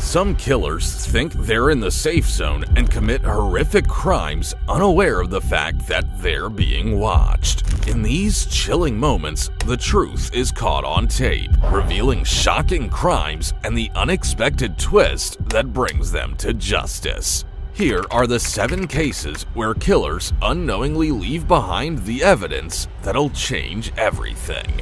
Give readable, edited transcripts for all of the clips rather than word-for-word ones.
Some killers think they're in the safe zone and commit horrific crimes unaware of the fact that they're being watched. In these chilling moments, the truth is caught on tape, revealing shocking crimes and the unexpected twist that brings them to justice. Here are the 7 cases where killers unknowingly leave behind the evidence that'll change everything.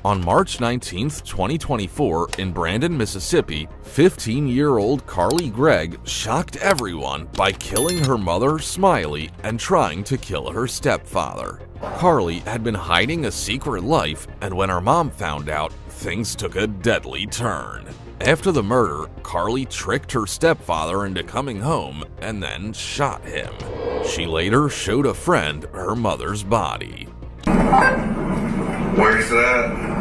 On March 19, 2024, in Brandon, Mississippi, 15-year-old Carly Gregg shocked everyone by killing her mother, Smiley, and trying to kill her stepfather. Carly had been hiding a secret life, and when her mom found out, things took a deadly turn. After the murder, Carly tricked her stepfather into coming home and then shot him. She later showed a friend her mother's body. Where's that?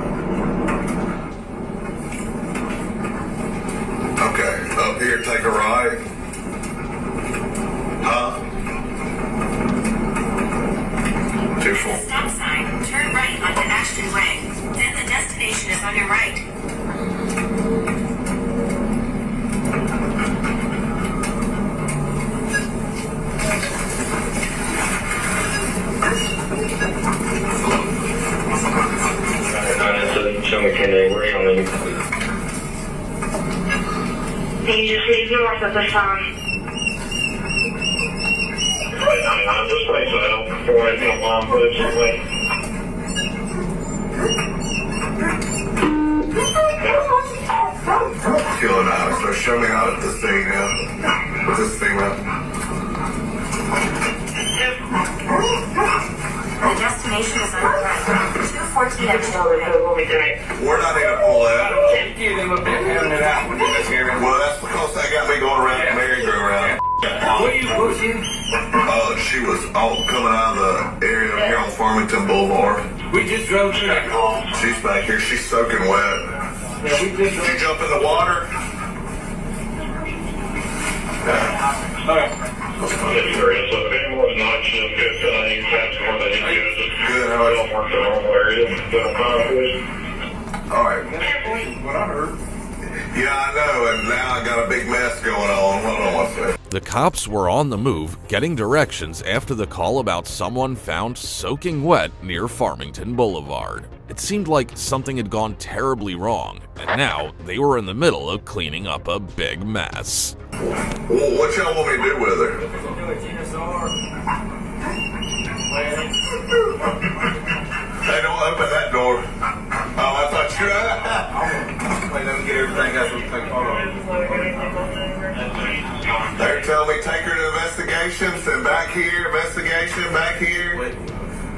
Okay, up here, take a right. Huh? 2-4. Stop sign, turn right onto Ashton Way. Then the destination is on your right. Can you just leave north of the sun? I'm just like so. Before I think mom put it somewhere. Killing out. So show me how this thing now. What's this thing up? The destination is on your right. 214 Ashton Way. Where'd I need to pull out? Out. Well, that's because they got me going around the merry-go-round. What are you pushing? She was coming out of the area here on Farmington Boulevard. We just drove through that call. She's back here. She's soaking wet. Yeah, we just Did you jump in the water? Okay. So if anyone's not just good, you can pass more than you do. Just Good, how is don't work the wrong area. all right. What I heard. Yeah, I know, and now I got a big mess going on. Hold on one second. The cops were on the move, getting directions after the call about someone found soaking wet near Farmington Boulevard. It seemed like something had gone terribly wrong, and now they were in the middle of cleaning up a big mess. Well, what y'all want me to do with her? Hey, don't open that door. Oh, I thought you were. Let me get everything else we take photos. They're telling me take her to investigations and back here, investigation, back here. Wait,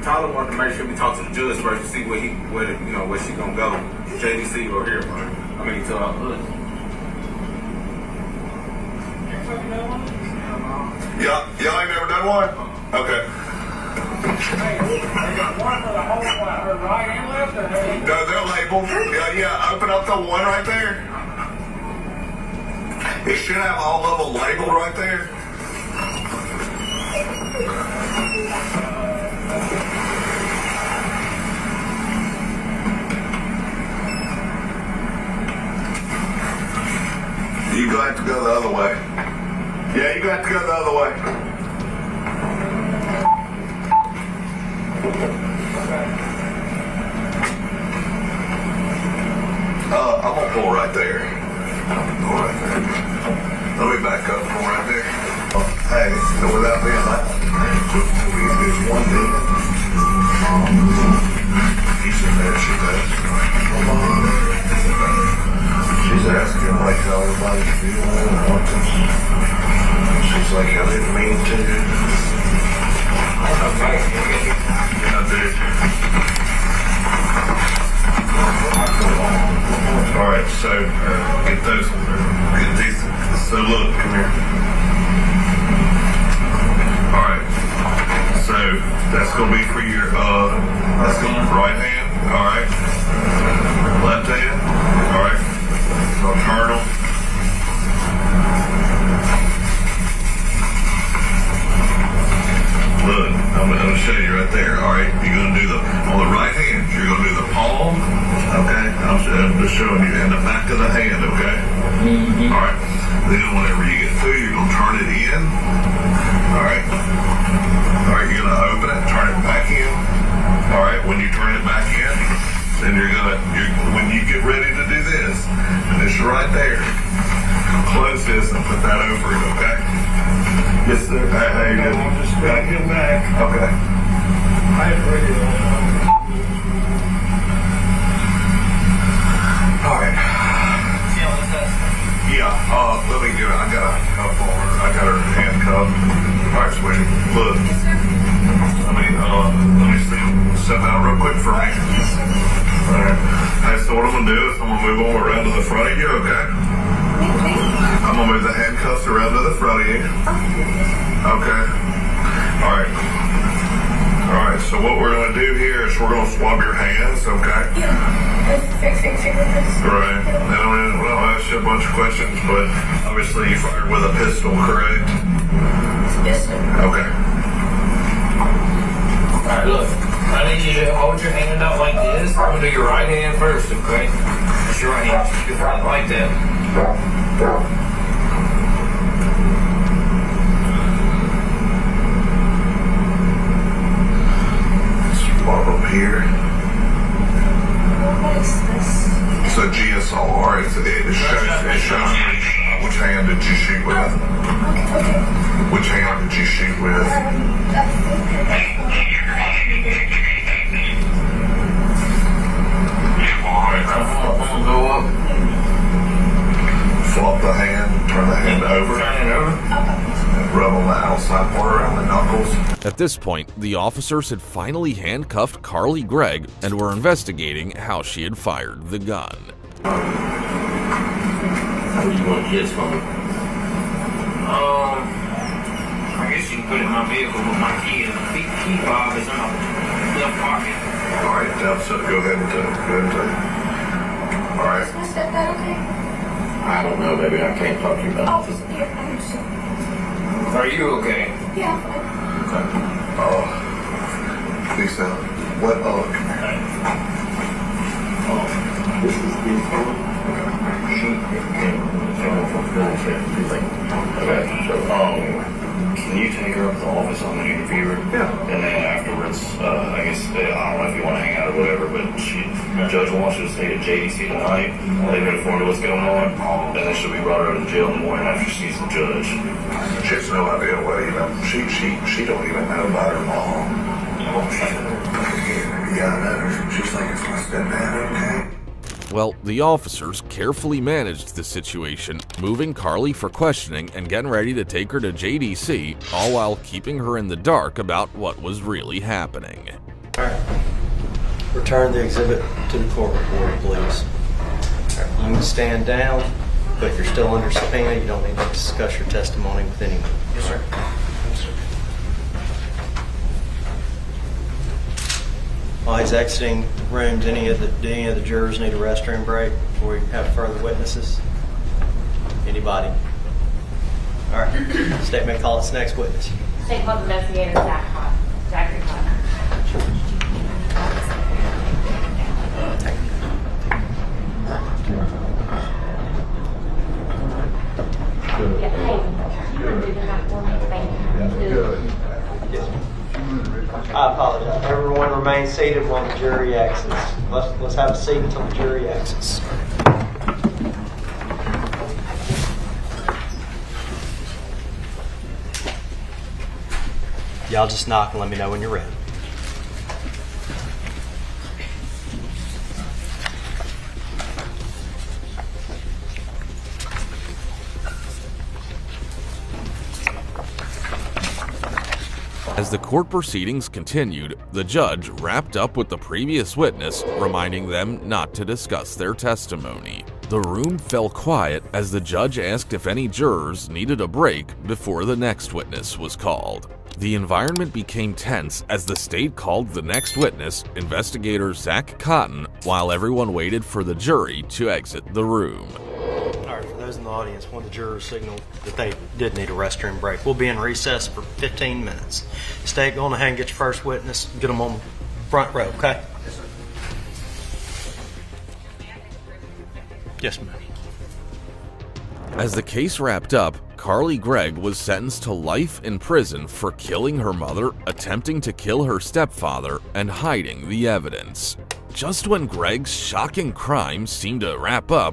Tyler wanted to make sure we talk to the judge first to see where she gonna go. JDC or here, man. I mean, to our hood. Y'all ain't never done one? Okay. No, they're labeled. Yeah, open up the one right there. It should have all of them labeled right there. You got to go the other way. Yeah, you got to go the other way. I'm gonna pull right there. Pull right there. Let me back up. Pull right there. Hey, so without being loud, there's one thing. He's in there. She does. She's asking like how everybody's feeling and what this. She's like, I didn't mean to. Yeah, dude. Alright, so get these. So look, come here. Alright, so that's gonna be for your that's gonna be right hand. Alright, left hand. Alright, so turn them. Look, I'm gonna show you right there. Alright, you're gonna do on the right hand, you're gonna do the palm. Okay, I'm just showing you in the back of the hand, okay? Initial right there. Close this and put that over it, okay? Yes, sir. How you doing? I'm just back in back. Okay. I have radio on. All right. Yeah, let me get it. I got a cuff on her. I got her handcuffed. All right, sweetie. Look. Let me step out real quick for me. All right. Hey, so what I'm going to do is I'm going to move on around to the front of you, okay? I'm going to move the handcuffs around to the front of you. Okay. All right. All right, so what we're going to do here is we're going to swab your hands, okay? Right. Now, I'll ask you a bunch of questions, but obviously you fired with a pistol, correct? Yes, sir. Okay. Alright, look. I need you to hold your hand out like this. I'm going to do your right hand first, okay? That's your right hand. Just like that. Up here. What is this? It's a GSR. It shows which hand did you shoot with? Okay. Which hand did you shoot with? Go up. Flop the hand, turn the hand over. Turn it over. Rub on the outside part around the knuckles. At this point, the officers had finally handcuffed Carly Gregg and were investigating how she had fired the gun. What do you want kids from? I guess you can put it in my vehicle with my key. The key fob is in my left pocket. All right, now so go ahead and take it. All right. Is my stepdad okay? I don't know, baby. I can't talk to you about Oh, here. I'm just... Are you okay? Yeah, fine. Okay. Lisa, what, This is the okay, so can you take her up to the office on the interviewer? Yeah. And then afterwards, I guess I don't know if you want to hang out or whatever, but the judge wants you to stay at JDC tonight. They've been informed of what's going on, and then she'll be brought over to jail in the morning after she sees the judge. She has no idea what she don't even know about her mom. Yeah, I know. She's like, it's my stepdad, okay? Well, the officers carefully managed the situation, moving Carly for questioning and getting ready to take her to JDC, all while keeping her in the dark about what was really happening. Alright. Return the exhibit to the court reporter, please. Alright, you can stand down, but you're still under subpoena. You don't need to discuss your testimony with anyone. Yes, sir. While he's exiting the room, do any of the jurors need a restroom break before we have further witnesses? Anybody? All right. State may call its next witness. State Health Investigator Zachary Cotton. Yeah, hey, you want to do that for me? Thank you. I apologize. Everyone remain seated while the jury exits. Let's have a seat until the jury exits. Y'all just knock and let me know when you're ready. As the court proceedings continued, the judge wrapped up with the previous witness, reminding them not to discuss their testimony. The room fell quiet as the judge asked if any jurors needed a break before the next witness was called. The environment became tense as the state called the next witness, investigator Zach Cotton, while everyone waited for the jury to exit the room. All right, for those in the audience, one of the jurors signaled that they did need a restroom break. We'll be in recess for 15 minutes. State, go on ahead and get your first witness. Get them on the front row, okay? Yes, sir. Yes, ma'am. As the case wrapped up, Carly Gregg was sentenced to life in prison for killing her mother, attempting to kill her stepfather, and hiding the evidence. Just when Gregg's shocking crime seemed to wrap up,